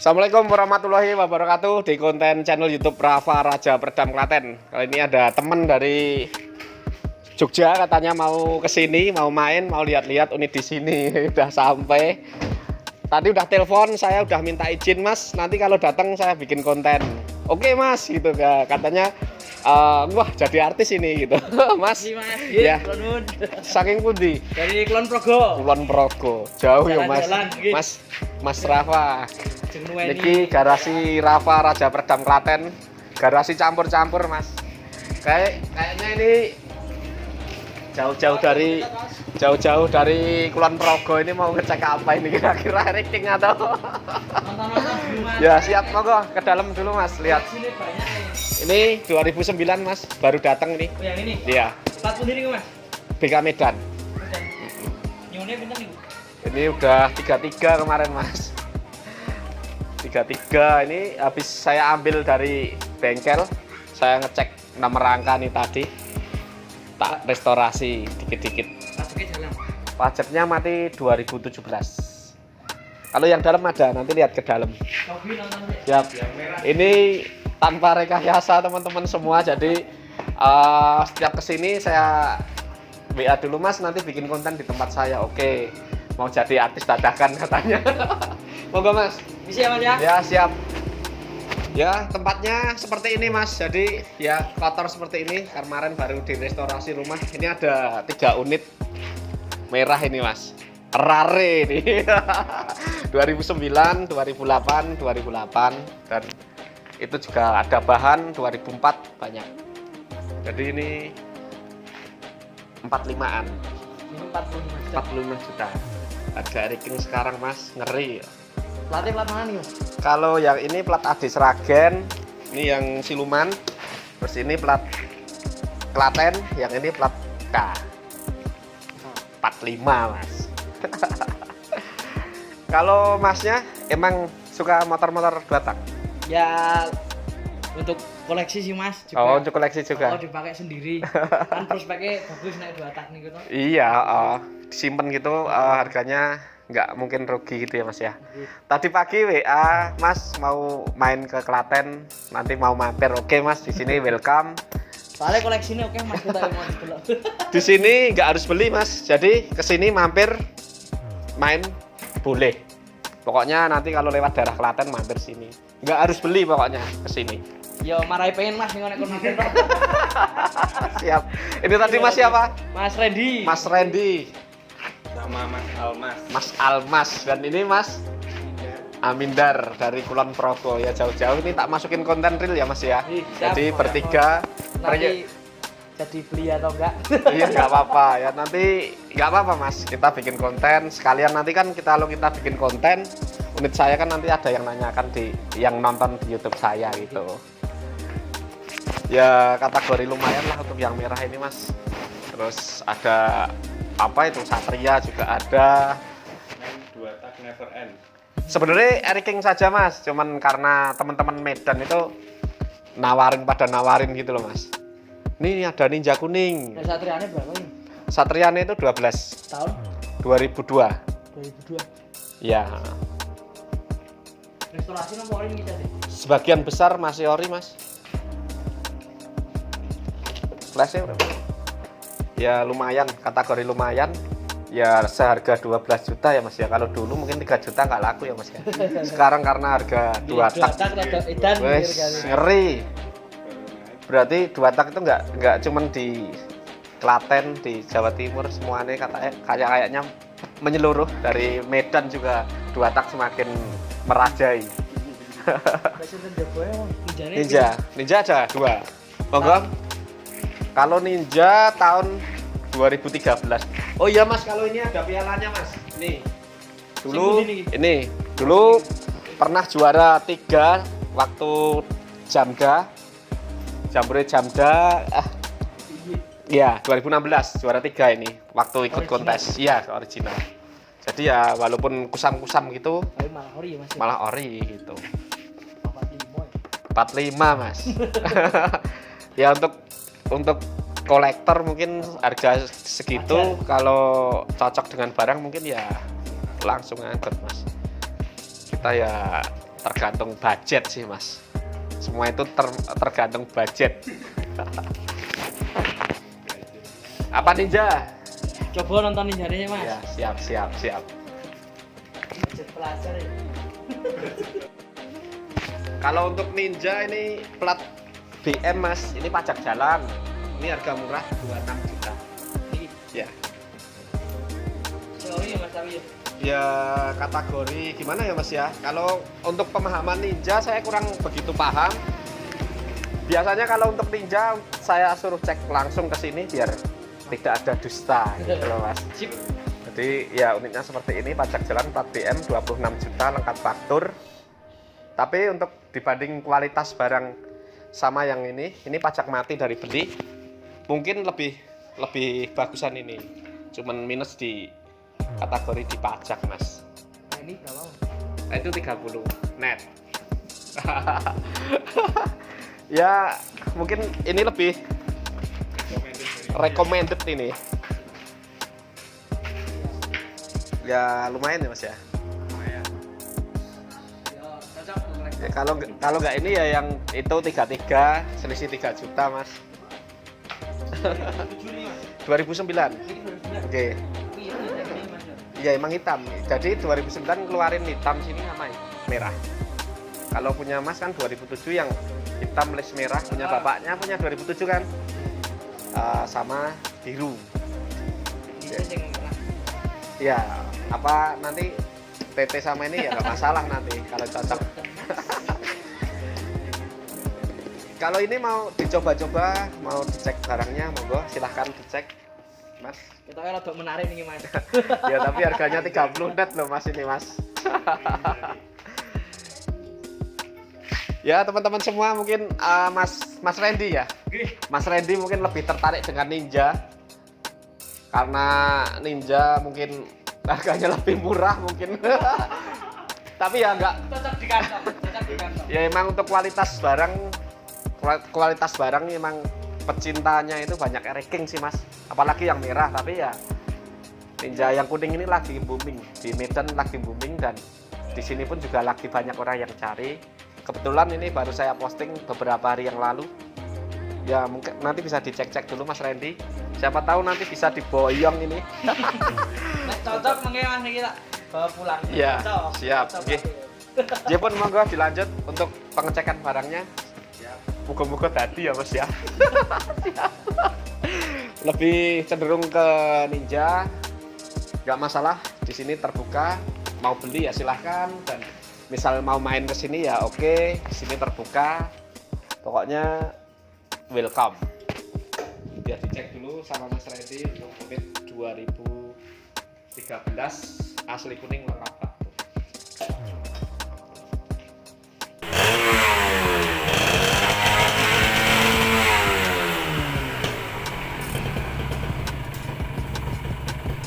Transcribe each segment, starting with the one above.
Assalamualaikum warahmatullahi wabarakatuh. Di konten channel YouTube Rafa Raja Perdam Klaten. Kali ini ada temen dari Jogja, katanya mau kesini, mau main, mau lihat-lihat unit di sini. Udah sampai. Tadi udah telepon, saya udah minta izin Mas. Nanti kalau datang saya bikin konten. Oke Mas, gitu katanya. Wah jadi artis ini gitu. Mas. Iya, ya. Saking pundi? Dari Kulon Progo. Kulon Progo. Jauh ya Mas. Mas Rafa. Niki garasi Rafa Raja Perdam Klaten. Garasi campur-campur Mas. Kayaknya ini jauh-jauh dari Kulon Progo ini mau ngecek apa ini kira-kira rating atau ya siap, monggo ke dalam dulu Mas, lihat. Ini 2009 Mas, baru datang nih. Oh yang ini? Iya. Plat pundi nih Mas? BK Medan. Nyone pinten nih? Ini udah 33 kemarin Mas. 33 ini habis saya ambil dari bengkel. Saya ngecek nomor rangka nih tadi. Tak restorasi dikit-dikit. Pajaknya jalan. Pajaknya mati 2017. Kalau yang dalam ada, nanti lihat ke dalam. Siap. Ini tanpa rekayasa teman-teman semua. Jadi setiap kesini saya WA dulu Mas, nanti bikin konten di tempat saya. Oke. Mau jadi artis dadakan katanya. Monggo Mas. Bisa ya Mas ya? Ya siap. Ya tempatnya seperti ini Mas. Jadi ya kotor seperti ini. Kemarin baru direstorasi rumah. Ini ada 3 unit merah ini Mas. Rare ini. 2009, 2008, 2008 dan itu juga ada bahan 2004 banyak. Jadi ini 45-an. Ini 45 juta. Harga ranking sekarang Mas, ngeri. Platnya plat mana nih Mas? Kalau yang ini plat Adi Sragen, ini yang Siluman. Terus ini plat Klaten, yang ini plat K. 45 Mas. Kalau Masnya emang suka motor-motor 2 tak? Ya untuk koleksi sih Mas juga. Oh, untuk koleksi juga. Oh, dipakai sendiri. Kan prospeknya bagus naik 2 tak nih gitu. Iya, disimpan gitu harganya nggak mungkin rugi gitu ya Mas ya. Tadi pagi WA, Mas mau main ke Klaten, nanti mau mampir. Oke Mas, di sini welcome. Soalnya koleksinya oke Mas, kita mau dibeli. Di sini nggak harus beli Mas, jadi kesini mampir main boleh. Pokoknya nanti kalau lewat daerah Klaten mampir sini. Nggak harus beli pokoknya kesini. Yo marahi pengen Mas ning kon mampir. Siap. Ini tadi Mas siapa? Mas Randy. Mas Randy. Sama Mas Almas. Mas Almas dan ini Mas Amindar dari Kulon Progo. Ya jauh-jauh ini tak masukin konten real ya Mas ya. Jadi bertiga. Nanti jadi beli atau enggak? Iya nggak apa-apa ya, nanti nggak apa-apa Mas, kita bikin konten sekalian. Nanti kan kalau kita bikin konten unit saya kan nanti ada yang nanyakan yang nonton di YouTube saya gitu ya. Kategori lumayan lah untuk yang merah ini Mas. Terus ada apa itu, Satria juga ada. 2 tak never end. Sebenarnya ranking saja Mas, cuman karena teman-teman Medan itu pada nawarin gitu loh Mas. Ini ada Ninja kuning. Nah, Satriane berapa nih? Satriane itu 12 Tahun 2002. 2002. Ya. Restorasi nomor ini kita deh. Sebagian besar masih ori Mas. Flashnya berapa? Ya lumayan, kategori lumayan. Ya seharga 12 juta ya Mas ya. Kalau dulu mungkin 3 juta nggak laku ya Mas ya. Sekarang karena harga 2 tak. Wes, ngeri. Berarti 2 tak itu nggak cuman di Klaten, di Jawa Timur semuanya kayaknya menyeluruh. Dari Medan juga 2 tak semakin merajai. Ninja ada 2. Monggo. Kalau Ninja tahun 2013. Oh iya Mas, kalau ini ada pialanya Mas. Nih. Dulu pernah juara 3 waktu Jamda. Iya, 2016 juara 3 ini waktu ikut kontes. Iya, original. Jadi ya walaupun kusam-kusam gitu, tapi malah ori ya Mas. Malah ori gitu. 45 Mas. Ya untuk kolektor mungkin harga segitu. Kalau cocok dengan barang mungkin ya langsung angkut Mas. Kita ya tergantung budget sih mas. Semua itu tergantung budget. Apa Ninja? Coba nonton Ninja-nya mas. Ya siap. Budget pelajar ya. Kalau untuk Ninja ini plat BM mas, ini pajak jalan. Ini harga murah 26 juta. Ini Ya. teori ya mas tapi ya. Ya kategori gimana ya mas ya. Kalau untuk pemahaman Ninja saya kurang begitu paham. Biasanya kalau untuk Ninja saya suruh cek langsung ke sini biar tidak ada dusta gitu loh mas. Sip. Jadi ya unitnya seperti ini, pajak jalan plat BM 26 juta lengkap faktur. Tapi untuk dibanding kualitas barang sama yang ini pajak mati dari beli. Mungkin lebih bagusan ini. Cuman minus di kategori di pajak mas. Nah ini berapa mas? Nah, itu 30 net. Ya mungkin ini lebih recommended ini. Ya lumayan ya mas ya. Lumayan. Ya cocok untuk Ya, kalau nggak ini ya yang itu 33 selisih 3 juta mas. 2009. Oke. Iya emang hitam. Jadi 2009 keluarin hitam sini sama merah. Kalau punya mas kan 2007 yang hitam les merah, punya bapaknya punya 2007 kan. Sama biru. Ya apa nanti TT sama ini ya nggak masalah nanti kalau cocok. Kalau ini mau dicoba-coba, mau dicek barangnya, monggo silahkan dicek, mas. Kita kan rada menarik nih mas. Ya tapi harganya 30 net loh mas ini mas. Ya teman-teman semua mungkin Mas Randy ya. Mas Randy mungkin lebih tertarik dengan Ninja karena Ninja mungkin harganya lebih murah mungkin. Tapi ya enggak. Cocok di kantong. Ya emang untuk kualitas barang emang pecintanya itu banyak ranking sih mas. Apalagi yang merah, tapi ya Ninja yang kuning ini lagi booming di Medan, lagi booming dan di sini pun juga lagi banyak orang yang cari. Kebetulan ini baru saya posting beberapa hari yang lalu. Ya mungkin nanti bisa dicek-cek dulu Mas Randy. Siapa tahu nanti bisa diboyong ini. Cocok mungkin mas kita bawa pulang. Ya, Cocok. siap. Cocok, Oke. Mas. Dia pun monggo dilanjut untuk pengecekan barangnya. Muga-muga tadi ya Mas ya. Lebih cenderung ke Ninja. Nggak masalah, di sini terbuka. Mau beli ya silahkan dan misal mau main ke sini ya oke, di sini terbuka. Pokoknya welcome. Biar dicek dulu sama Mas Randy untuk unit 2013 asli kuning lengkap Pak.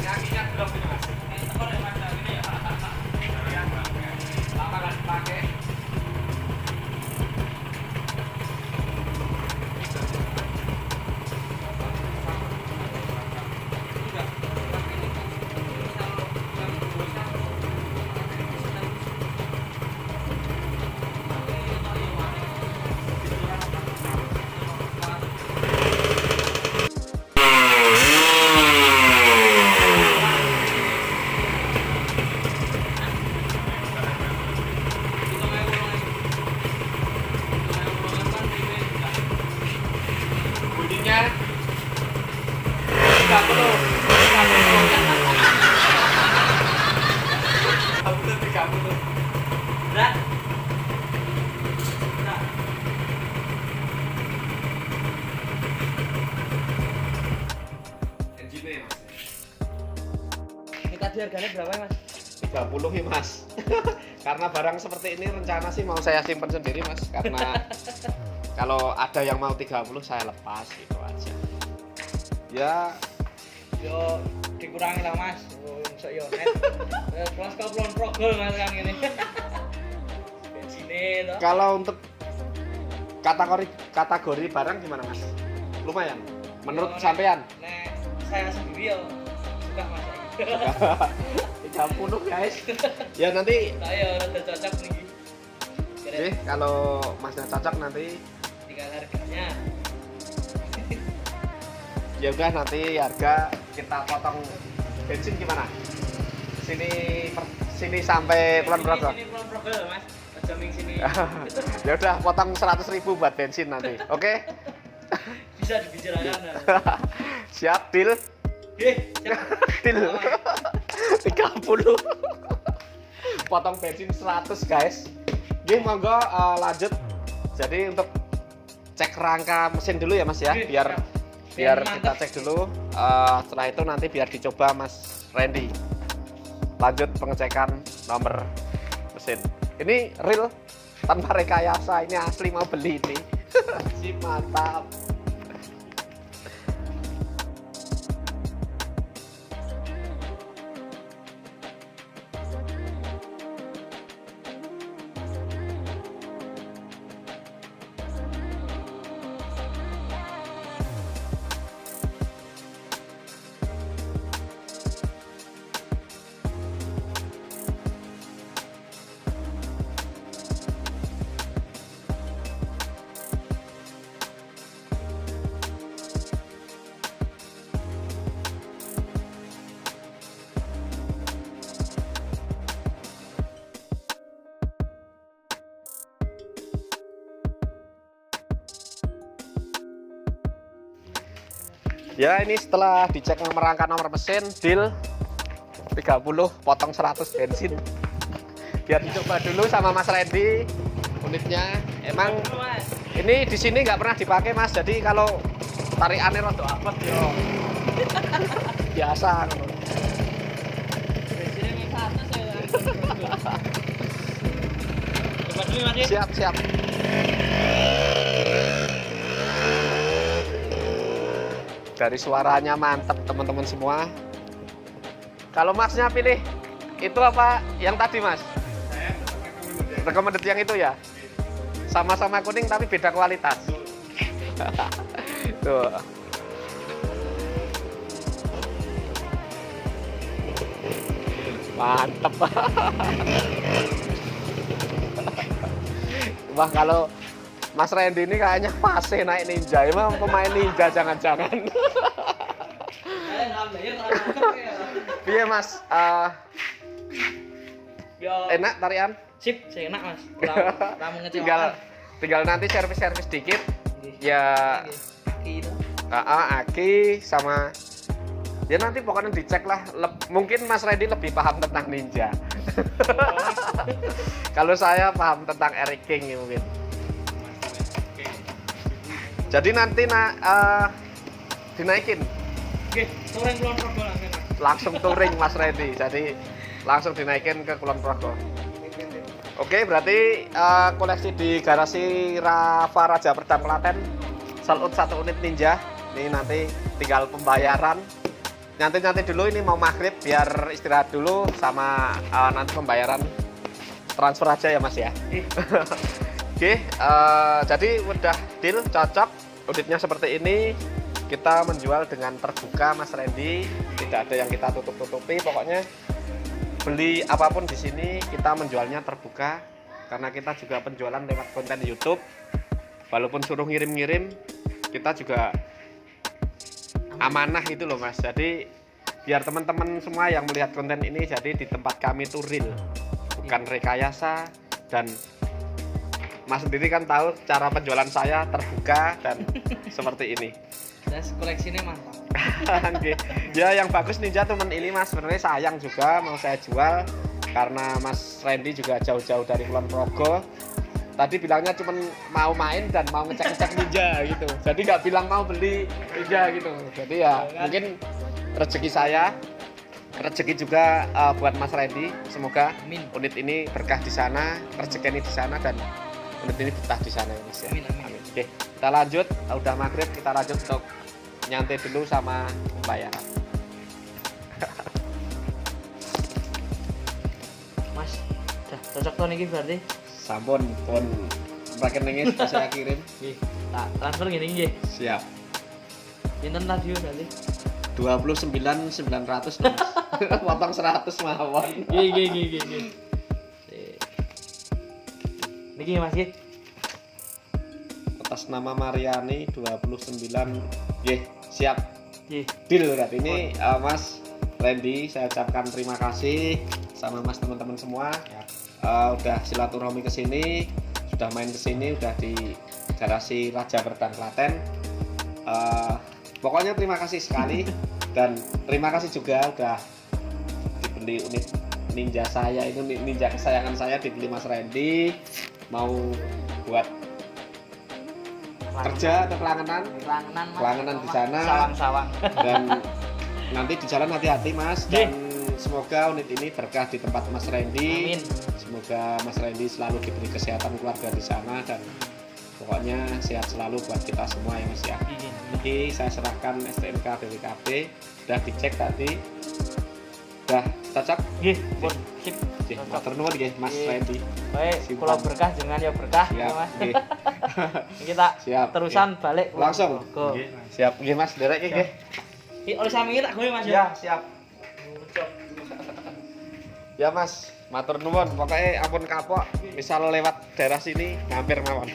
Kakinya belum ini Mas. Lama kan pakai. Bunyinya 30. Berat. Ini tadi harganya berapa ya mas? 30 ya mas. Karena barang seperti ini rencana sih mau saya simpan sendiri mas. Karena kalau ada yang mau 30 saya lepas gitu aja. Ya Yo dikurangi lah mas. Oh, so yo net. Kelas kau belum progol mas kan ini. Bensinnya toh. kalau untuk kategori barang gimana mas? Lumayan. Menurut Yo, sampean? Nek saya sendiri yo suka mas. 30 guys. Ya nanti Saya udah cocok nih. Oke, kalau masnya cocok nanti tinggal harganya. ya udah nanti harga kita potong bensin gimana? Sini sampai Kulon Progo. Sini Kulon Progo Mas. Aja ming sini. Ya udah potong 100.000 buat bensin nanti. Oke? Bisa dibicarakan. Siap, deal. Siap. Deal. 30. Potong bensin 100, guys. Nggih, monggo lanjut. Jadi untuk cek rangka mesin dulu ya Mas ya, Oke, biar siap. kita cek dulu. Setelah itu nanti biar dicoba Mas Randy. Lanjut pengecekan nomor mesin. Ini real tanpa rekayasa, ini asli mau beli ini. Sip, mantap. Ya ini setelah dicek nomor rangka nomor mesin, deal 30 potong 100 bensin. Biar dicoba dulu sama Mas Randy unitnya. Emang ini di sini nggak pernah dipakai Mas, jadi kalau tarikannya rada abot yo. Biasa. Bensinnya ming 100 ya. Coba dulu Mas. Siap, siap. Dari suaranya mantap teman-teman semua. Kalau Masnya pilih itu apa yang tadi Mas? Saya Recommended yang itu ya? Sama-sama kuning tapi beda kualitas. Tuh. Mantap. Wah, kalau Mas Randy ini kayaknya fase naik ninja. Emang pemain ninja jangan-jangan. Iya Mas, Yo. enak tarian? Sip, saya enak Mas. Tamu Tinggal nanti servis-servis dikit. Ya, Gitu. aki sama ya nanti pokoknya dicek lah. Mungkin Mas Randy lebih paham tentang ninja. Kalau saya paham tentang Eric King ya mungkin. Jadi nanti dinaikin. Oke, touring Kulon Progo langsung Mas. Langsung touring Mas Randy. Jadi langsung dinaikin ke Kulon Progo. Oke, berarti koleksi di garasi Rafa Raja Perdam Klaten sold out 1 unit Ninja. Ini nanti tinggal pembayaran. Nanti dulu ini mau maghrib biar istirahat dulu sama nanti pembayaran transfer aja ya Mas ya. Oke, jadi udah deal cocok. Unitnya seperti ini. Kita menjual dengan terbuka Mas Randy. Tidak ada yang kita tutup-tutupi. Pokoknya beli apapun di sini kita menjualnya terbuka karena kita juga penjualan lewat konten YouTube. Walaupun suruh ngirim-ngirim, kita juga amanah itu loh Mas. Jadi biar teman-teman semua yang melihat konten ini jadi di tempat kami itu real, bukan rekayasa. Dan Mas sendiri kan tahu cara penjualan saya terbuka dan seperti ini. Dan koleksinya mantap. Oke. Ya yang bagus Ninja teman ini Mas, sebenarnya sayang juga mau saya jual karena Mas Randy juga jauh-jauh dari Kulon Progo. Tadi bilangnya cuma mau main dan mau ngecek-ngecek Ninja gitu. Jadi nggak bilang mau beli Ninja gitu. Jadi ya mungkin rezeki saya, rezeki juga buat Mas Randy. Semoga Amin. unit ini berkah di sana, rezeki ini di sana dan unit ini betah di sana ya Mas ya. Amin, amin. Oke, kita lanjut. Udah maghrib, kita lanjut untuk nyantai dulu sama pembayaran. Mas, udah cocok tuh nih berarti. Sampun pun rekeningnya sudah saya kirim. Nggih, tak transfer gini nggih. Siap. Pinten tadi berarti? 29.900 Mas. Potong 100 mawon. Nggih. Niki Mas nggih. Atas nama Mariani 29. Siap. Nggih. Deal berarti ini Mas Randy, saya ucapkan terima kasih sama Mas teman-teman semua. Udah silaturahmi ke sini, sudah main ke sini, udah di garasi Raja Berdan Klaten. Pokoknya terima kasih sekali dan terima kasih juga udah dibeli unit Ninja saya, itu Ninja kesayangan saya dibeli Mas Randy, mau buat kerja atau kelangenan di sana. Sawang-sawang. Dan nanti di jalan hati-hati Mas, dan semoga unit ini berkah di tempat Mas Randy. Amin. Semoga Mas Randy selalu diberi kesehatan keluarga di sana dan pokoknya sehat selalu buat kita semua ya Mas ya. Jadi saya serahkan STNK BPKB, udah dicek tadi, udah cocok. Nggih, pun sip. Matur nuwun nggih Mas Randy. Baik, Simpan. kula berkah jenengan ya berkah ya Siap, Mas. nggih. Kita Siap, terusan balik Langsung. Go. Siap nggih Mas, derek nggih. Iki oleh sami tak gowe Mas Ya, siap. Ya Mas, matur nuwun. Pokoknya ampun kapok, misal lewat daerah sini hampir mawon.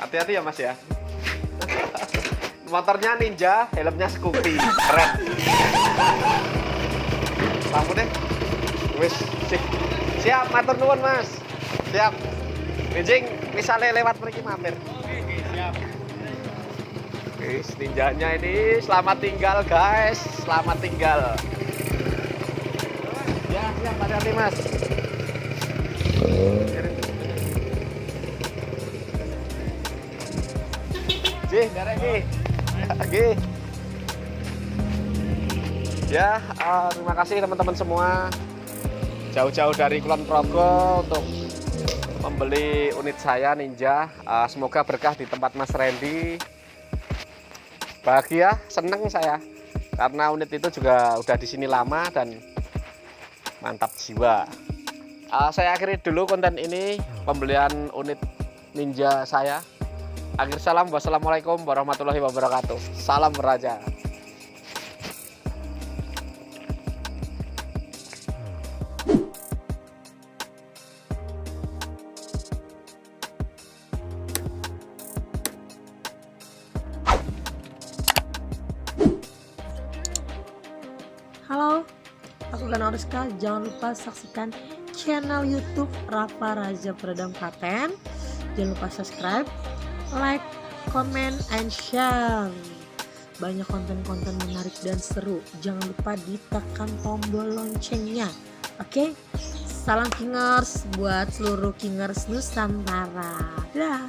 Hati-hati ya Mas ya. Motornya Ninja, helmnya Scoopy, keren. Lampu deh. Wis, siap, matur nuwun Mas. Siap. Mijing misalnya lewat mriki mampir. Siap. Wis, ninjanya ini selamat tinggal guys, selamat tinggal. Ya, siap, hati-hati Mas. Jih, derek Gih. Ya, terima kasih teman-teman semua. Jauh-jauh dari Kulon Progo untuk membeli unit saya Ninja. Semoga berkah di tempat Mas Randy. Bahagia, seneng saya karena unit itu juga udah di sini lama dan mantap jiwa. Saya akhiri dulu konten ini, pembelian unit Ninja saya. Akhir salam, wassalamualaikum warahmatullahi wabarakatuh. Salam Raja. Halo, aku Gana Oriska. Jangan lupa saksikan channel YouTube Rafa Raja Peredam Klaten. Jangan lupa subscribe, like, comment, and share. Banyak konten-konten menarik dan seru. Jangan lupa ditekan tombol loncengnya. Oke? Salam Kingers buat seluruh Kingers Nusantara. Dah.